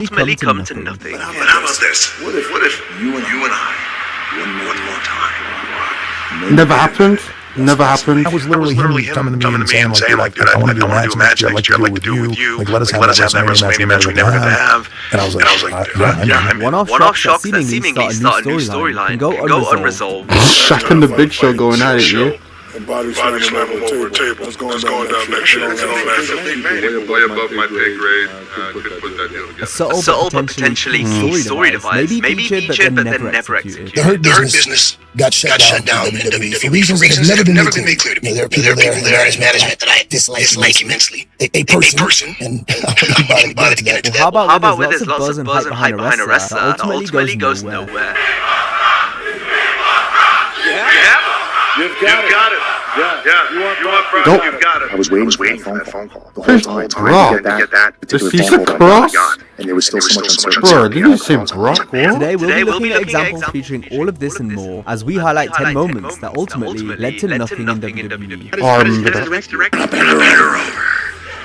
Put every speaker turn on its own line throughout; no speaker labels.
ultimately come to nothing.
But how about this? What if you and I, one more time?
Never happened. Never happened.
That was literally him coming to me and saying, like, dude, I want to do a match next year. I'd like to do it with you. Like, let us have that WrestleMania match we never got to have. And I was like, yeah.
One-off shocks that seemingly start a new storyline can go unresolved.
Shaq and the Big Show going at it, yeah.
And body slam him over the table. That's going down next year.
Way above my pay grade. Could put that deal together.
A subtle but potentially story device may be featured but then never executed.
The Hurt Business got shut down in WWE for reasons that have never been made clear to me. There are people there as management that I dislike immensely. A person and bother to get it.
How about where there's lots of buzz and hype behind a wrestler that ultimately goes nowhere?
You've got it. Yeah. You want Brock? You've got it.
I was waiting for that phone call the whole time to get that particular phone call that I got. And there was still so much uncertainty.
Bro, did you say Brock?
Today we'll be looking at examples featuring all of this and more as we highlight 10 moments that ultimately led to nothing in WWE.
Oh, I remember that.
I bend her over.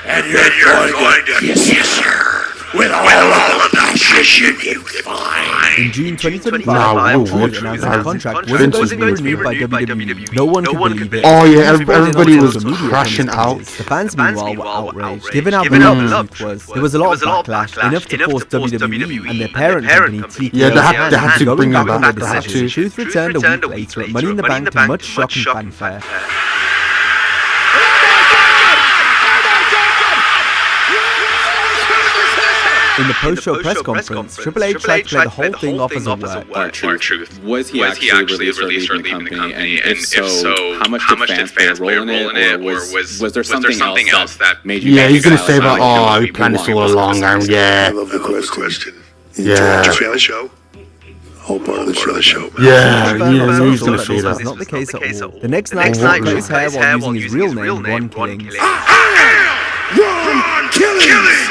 And you're going to kiss her. With all of that shit you find.
In June 2025, Truth announced his contract wasn't going to be renewed by WWE. No one could believe it.
Oh yeah, everybody was crashing out.
The fans meanwhile were outraged. Given how beloved Truth was, there was a lot of backlash, enough to force WWE and their parent company TKO
they had to bring him back. They had to.
Truth returned a week later at Money in the Bank to much shock and fanfare. In the post-show press conference, Triple H tried to play the whole thing off as a work.
Truth. Was he actually released or leaving the company? And if so, how much did fans play a role in it? Or was there something else that made you...
Yeah, he's going to say that, oh, we planned this all along, yeah.
I love the question.
Yeah.
Did you fan the show? Whole part of the show.
Yeah, he's going to say that.
That's not the case at all. The next night, he cut his hair while using his real name, Ron Killings.
Ron Killings!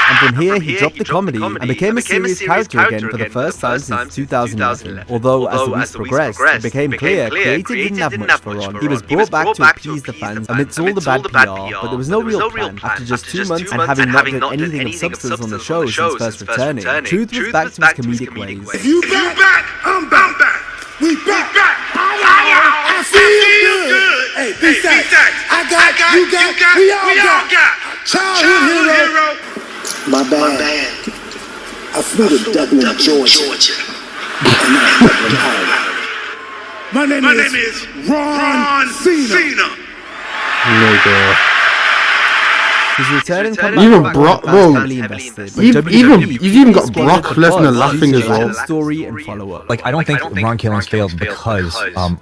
And from here, he dropped the comedy and became a serious character again for the first time since 2011. Although, as the weeks progressed, it became clear Creative didn't have much for Ron. He was brought back to appease the fans amidst all the bad PR, but there was no real plan. After just 2 months and having not done anything of substance on the show since first returning, Truth was back to his comedic ways.
If you back, I'm back. We back. I feel good. Hey, B-Sax. I got, you got, we all got. Childhood hero.
My bad. I flew to Dublin, Georgia. And
My name is Ron Cena.
Nigga.
His return and comeback
Even
back
Brock,
fans
bro,
heavily invested.
you've even got Brock Lesnar laughing as well.
Story and follow-up.
Like, I don't think Ron Killings failed because of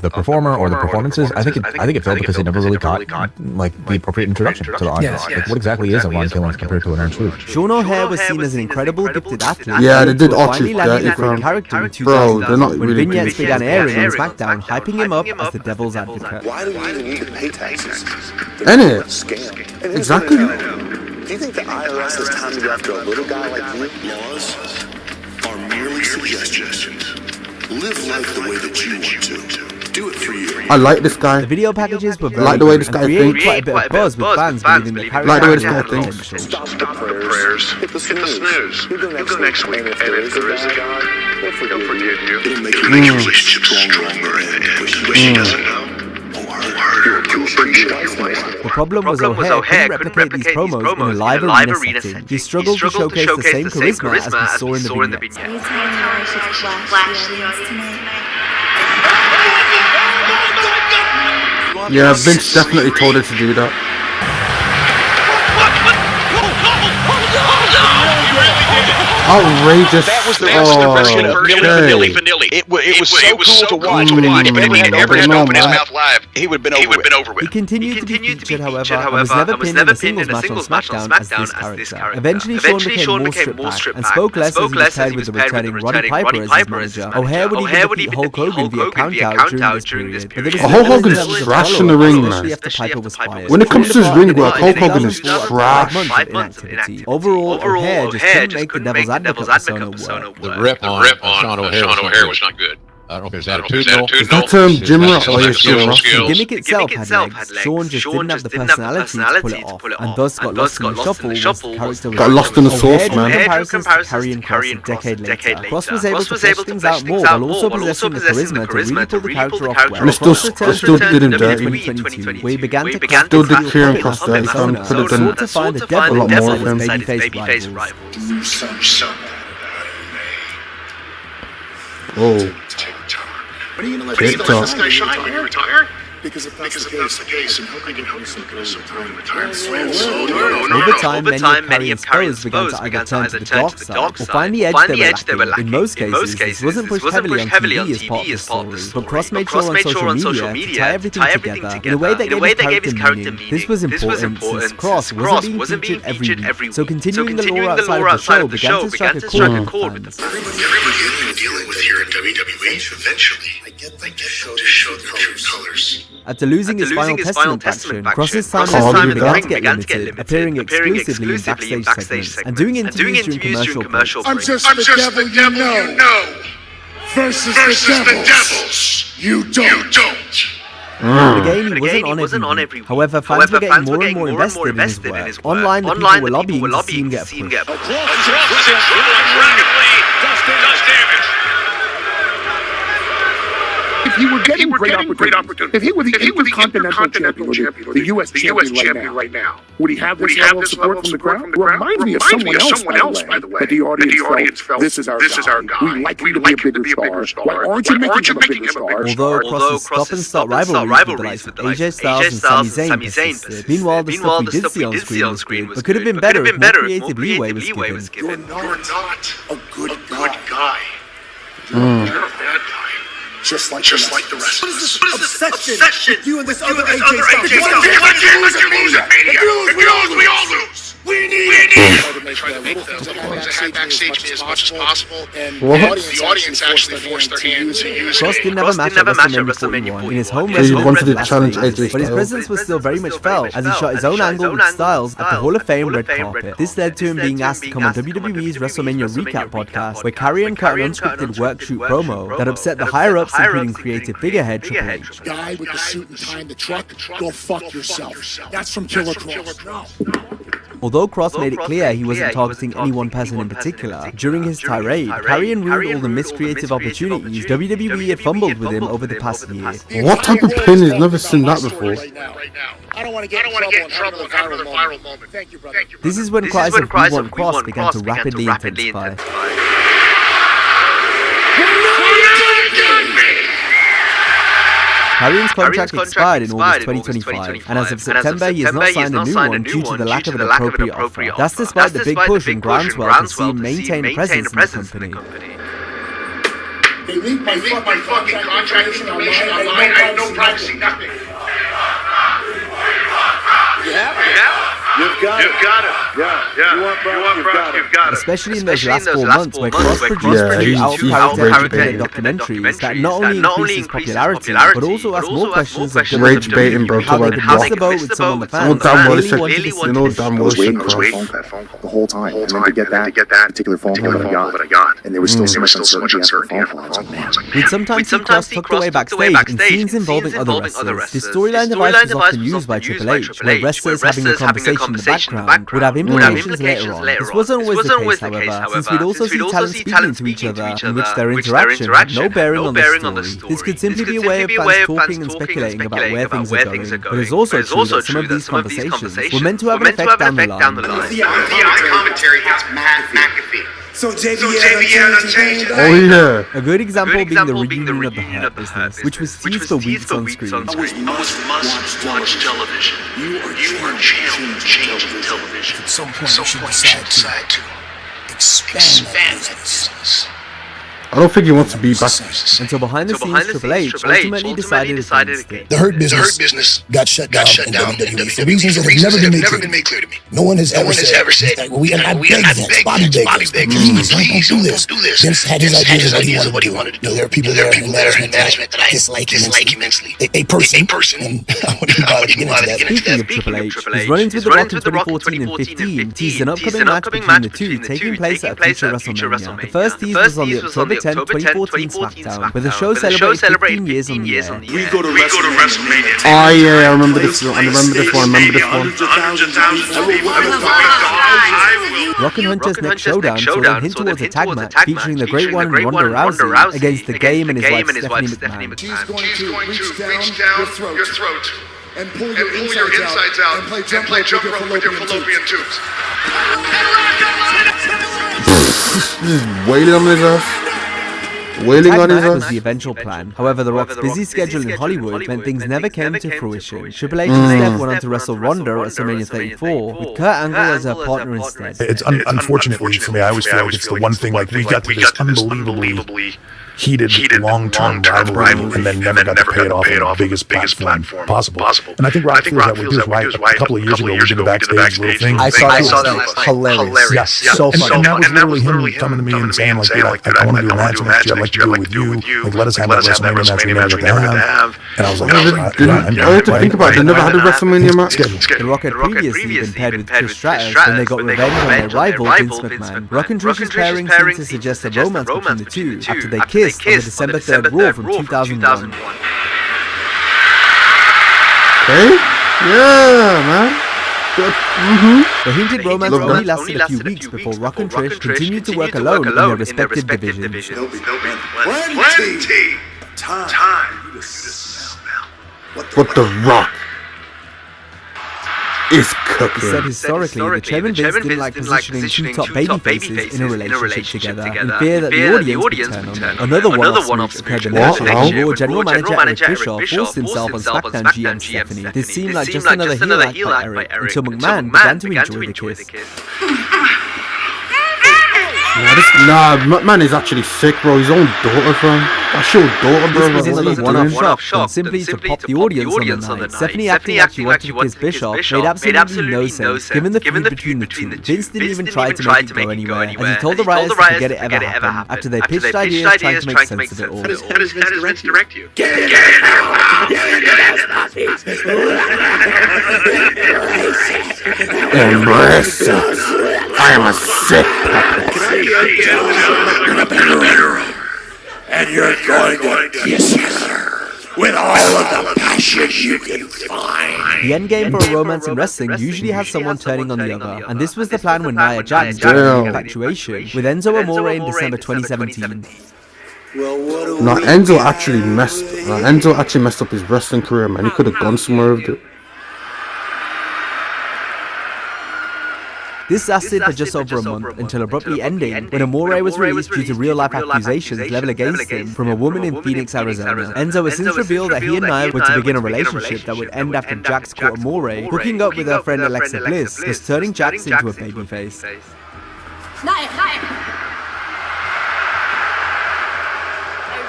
the performer or the performances. I think it failed because it never really got like the appropriate introduction to the audience. Like, what exactly is a Ron Killings compared to an Aaron Truth?
Sean O'Haire was seen as an incredible gifted athlete.
Yeah, they did
finally
Archie
landing a
dirty
great character in
Bro, they're not
2000 when
really
vignettes
good.
began airing on SmackDown, hyping him up as the devil's advocate.
Why do we even need to pay taxes?
Innit?
Scam.
Exactly.
Do you think the IRS has time to go after a little guy like you? Laws are merely suggestions. Live life the way that you want to. Do it for you.
I like this guy.
The video packages were very
Like the way
good
this
and
guy
created
thinks.
quite a bit of buzz with fans believing the character
Like the way this
had
guy thinks.
potential.
Stop the prayers. Hit the snooze. You'll go next week. And if there is a God, he'll forgive you. It'll make your relationship stronger and wish he doesn't know.
The problem was O'Haire couldn't replicate these promos in a live arena setting. He struggled to showcase the same charisma as we saw in the vignettes.
Are you telling me I should flash the audience tonight?
Yeah, Vince definitely told her to do that. Outrageous.
That was the version of Milli Vanilli. It was so cool to watch, but if he had ever had to open his mouth live, he would have been over with.
He continued to be featured, however, and was never pinned in a singles match on SmackDown as this character. Eventually, Shawn became more stripped back and spoke less as he paired with the returning Roddy Piper as his manager. O'Haire would even defeat Hulk Hogan via count-out during this period.
Hulk Hogan's trash in the ring, man. When it comes to his ring work, Hulk Hogan is trash.
Overall, O'Haire just couldn't make the devil's advocate persona work.
The rip on Sean O'Haire was not good.
I don't know if there's attitudinal.
Is that Jim Ross? Oh, yeah, Jim Ross.
The gimmick itself had legs. Shawn just didn't have the personality to pull it off, and thus got lost in the shuffle.
Got lost in the sauce, man.
Comparisons to Karrion Kross a decade later. Kross was able to flesh things out more while also possessing the charisma to really pull the character off well.
And it still did him dirty.
2022, we began to
still did Karrion Kross dirty. Could have done
to find the devil
a lot more of him.
babyface rivals.
Do some.
Oh.
What are you gonna let
TikTok.
this guy shine when you retire?
Because if that's the case, I can help you some time.
Over time, many of Karrion's foes began to either turn to the dark side or find the edge they were lacking. In most cases, this wasn't pushed heavily on TV as part of the story, but Kross made sure on social media to tie everything together in a way that gave his character meaning. This was important since Kross wasn't being featured every week, so continuing the lore outside of the show began to strike a chord with the fans.
Everything you're dealing with here in WWE, eventually, I get to show the true colors.
After losing his Final Testament faction, Kross's time in the ring began to get limited, appearing exclusively in backstage segments and doing interviews during commercial breaks.
I'm just the devil you know versus the devils you don't.
Again, he wasn't on every week. However, fans were getting more and more invested in his work. Online, the people were lobbying to see him get a push.
If he were getting great opportunity, if he were the Intercontinental Champion, the U.S. champion right now, would he have this level of support from the crowd? Reminds me of someone else, by the way, that the audience felt, this is our guy. We like him to be a bigger star. Why aren't you making him a bigger star?
Although Kross's stop-and-start rivalries with the likes of AJ Styles and Sami Zayn persisted. Meanwhile, the stuff we did see on screen was good, but could have been better if more creative leeway was given.
You're not a good guy. You're a bad guy. Just like the rest of us.
What is this obsession? You and this other AJ Styles.
If you lose, we all lose. We need try to make the backstage as much as possible, and the audience actually forced their hand to use it.
Kross didn't have a match at WrestleMania 41 in his home
wanted to challenge AJ
but his presence was still very much felt as he shot his own angle with Styles at the Hall of Fame red carpet. This led to him being asked to come on WWE's WrestleMania Recap podcast, where Karrion cut an unscripted work shoot promo that upset the higher-ups, including creative figurehead Triple H.
Guy with the suit and tie in the truck, go fuck yourself. That's from Killer Kross.
Although Kross made it clear he wasn't targeting any one person in particular, during his tirade, Karrion ruined all the missed creative opportunities WWE had fumbled with him over the past year.
What type of pin? He's never seen that before.
I don't want to get in trouble and have another viral moment. Thank you, brother.
This is when cries of "We want Kross" began to rapidly intensify. Karrion's contract expired in August 2025, and as of September he has not signed a new one due to the lack of an appropriate offer. That's despite the big push and groundswell to see him maintain a presence in the company.
They leaked my fucking contract information online. I have no privacy, nothing.
You've got it. Yeah. You want Brock, you've got it.
Especially in those last 4 months where Kross produced two out-of-character documentaries that not only increased his popularity, but also asked more questions of
rage baiting, bro,
how they could miss the boat with some of the fans that really wanted
I was waiting for that phone call the whole time. And then to get that particular phone call that I got. And there was still so much uncertainty after the phone call.
We'd sometimes see Kross tucked away backstage in scenes involving other wrestlers. This storyline device was often used by Triple H, where wrestlers having a conversation in the background would have implications later on. This wasn't always the case, however, since we'd also see talent speaking to each other, in which their interaction had no bearing on the story. This could simply be a way of fans talking and speculating about where things are going, but it's also true that some of these conversations were meant to have an effect down the line.
The commentary has McAfee.
So JBL unchanged.
Oh yeah.
A good example being the reunion of the Hurt Business, which was teased for weeks on screen.
I was must-watch television. You are changing television.
At some point you should decide to expand that business.
I don't think he wants to be back.
Until behind the scenes, Triple H ultimately decided against it.
The Hurt Business got shut down in WWE for reasons that have never been made clear to me. No one has ever said that we are not begging Bobby begging. Please don't do this. Vince had his ideas of what he wanted to do. There are people there in management that I dislike immensely. A person, and I wouldn't bother to get into that.
Speaking of Triple H, his run-ins with The Rock in 2014 and 15 teased an upcoming match between the two taking place at a future WrestleMania. The first tease was on the October 10, 2014 SmackDown, where the show celebrated 15 years on the air.
We go to WrestleMania.
Oh yeah, I remember this one.
Hundreds of thousands of people.
Rock and Hunter's next showdown saw them hint towards a tag match featuring the Great One Ronda Rousey against The Game and his wife Stephanie McMahon.
She's going to reach down your throat and pull your insides out and play jump rope with your fallopian tubes.
Just wailing on his ass. Wailing on his
was
ass.
the eventual plan. However, The Rock's busy schedule in Hollywood meant things never came to fruition. Triple H and Steph went on to wrestle Ronda at WrestleMania 34, with Kurt Angle as her partner instead.
It's unfortunately for me, I always feel like it's the one thing, like, we got to this unbelievably heated long-term rivalry and then never got to pay it off on the biggest platform possible. And I think Rock feels that way too. Right? A couple of years ago, we did the backstage little thing.
I saw that last night. Hilarious.
Yes,
so funny.
And that was literally him coming to me and saying, like, dude, I want to do a match next year. I'd like to do it with you. Like, let us have that WrestleMania match we never got to have. And I was like,
I had to think about it. They never had a WrestleMania match.
The Rock had previously been paired with Trish Stratus when they got revenge on their rival Vince McMahon. Rock and Trish's pairing seemed to suggest a romance between the two after they kissed on the December 3rd Raw from 2001.
Hey? Yeah, man.
The hinted romance only lasted a few weeks before Rock and Trish continued to work alone in their respective divisions.
Plenty time to smell
What the Rock is
He
cooking.
said historically, the chairman Vince didn't like positioning two top babyfaces in a relationship together in fear that the audience would turn on them. Another one-off speech occurred the next year when Raw general manager Eric Bischoff forced himself on SmackDown GM Stephanie. This seemed like just another heel act by Eric until McMahon began to enjoy the kiss.
Nah, McMahon is actually sick, bro. His own daughter, fam. That's your daughter, bro.
This was
What
another
are you doing?
one-off shot, simply to pop the audience on the night. Stephanie acting like she wanted to kiss Bischoff made absolutely no sense, given the feud between the two. Vince didn't even try to make it go anywhere, as he told the writers to forget it ever happened, after they pitched ideas trying to make sense of it all.
How does Vince direct you?
Embrace it. I am a sick puppet.
And you're going to kiss her with all of the passion you can find.
The endgame for a romance in wrestling usually has someone turning on the other, and this was the plan when Nia Jax joined the infatuation with Enzo Amore in December 2017.
Nah, Enzo actually messed up his wrestling career, man. He could have gone somewhere with it.
This lasted for just over a month, until abruptly ending when Amore was released due to real-life accusations leveled against him from a woman in Phoenix, Arizona. Enzo has since revealed that he and Nia were to begin a relationship that would end after Jax caught Amore hooking up with her friend Alexa Bliss, thus turning Jax into a babyface.
I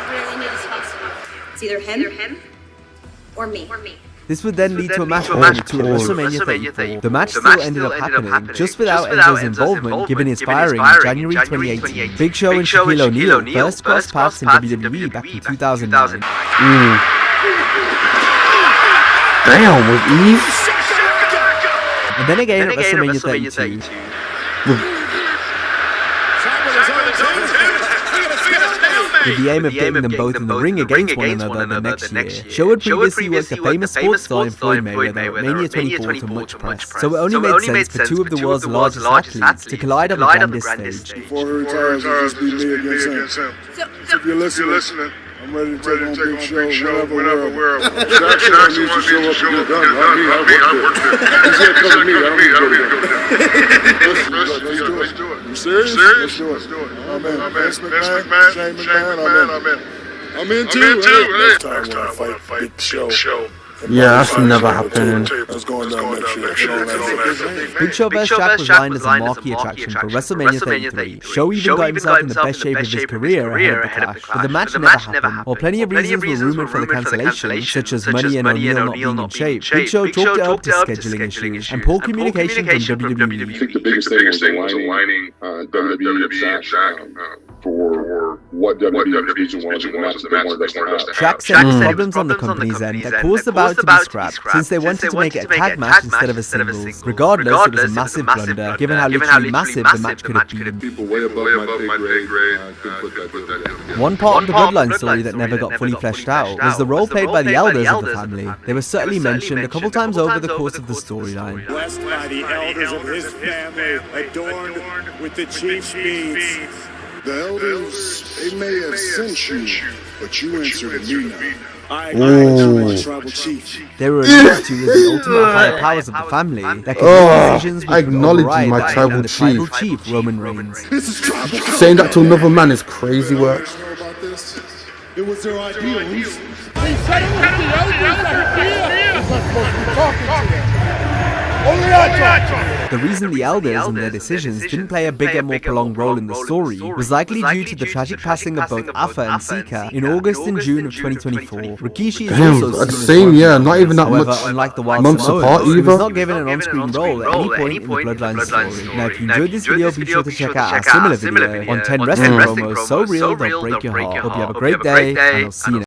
really need to talk to you. It's either him or me.
This would then lead to a match at WrestleMania 34. The match still ended up happening, just without Enzo's involvement, given his firing in January 2018. Big Show and Shaquille O'Neal first crossed paths in WWE back in 2009.
Damn, with ease.
And then again at WrestleMania 32. With the aim of getting them both in the ring against one another the next year. Show had previously worked the famous sports star in Floyd Mayweather at Mania 24 to much press, so it only made sense for two of the world's largest athletes to collide on the grandest stage.
Before he retires, it'll just be me against him. So if you're listening, I'm ready to take on Big Show whenever, wherever. Jackson wants me to show up and get done. Not me, I work there. He said come to me, I don't need to go there. Let's do it. You serious? Let's do it. I'm in. Vince McMahon, Shane McMahon, I'm in too. Next time when I fight Big Show.
Yeah, that's never happening.
That's going down next year.
Big Show vs. Jack was lined as a marquee attraction for WrestleMania 33. Show even got himself in the best shape of his career ahead of the Clash, but the match never happened. While plenty of reasons were rumoured for the cancellation, such as money and O'Neal not being in shape, Big Show chalked it up to scheduling issues and poor communication from WWE.
I think the biggest thing was aligning WWE and Shaq.
for what WWE Division wanted the matches they wanted us to have.
Shaq said the problems on the company's end that caused the bout to be scrapped, since they wanted to make it a tag match instead of a singles. Regardless, it was a massive blunder, given how literally massive the match could have been.
People way above my pay grade, I couldn't put that together.
One part of the Bloodline story that never got fully fleshed out was the role played by the elders of the family. They were certainly mentioned a couple times over the course of the storyline.
Blessed by the elders of his family, adorned with the chief's beads.
The elders, they may have sent you, but you answer to me now.
I am tribal chief.
They were referred to as the ultimate higher powers of the family that could make decisions
I acknowledge
override
my
that
tribal
of the tribal chief, Roman Reigns.
This is tribal.
Saying that to another man is crazy work.
Know about this? It was their ideals.
He said it was the elders that here. He's not supposed to be talking to them. Only I talk.
The reason the elders and their decisions didn't play a bigger, more prolonged role in the story was likely due to the tragic passing of both Afa and Sika in August and June of 2024. Rikishi is also
At the same year, not even that
However,
much
unlike the Wild
months apart
Samoans, he was
either.
not given an on-screen role at any point in the Bloodline story. Now, if you enjoyed this video, be sure to check out our similar video on 10 wrestling promos so real they'll break your heart. Hope you have a great day, and I'll see you next time.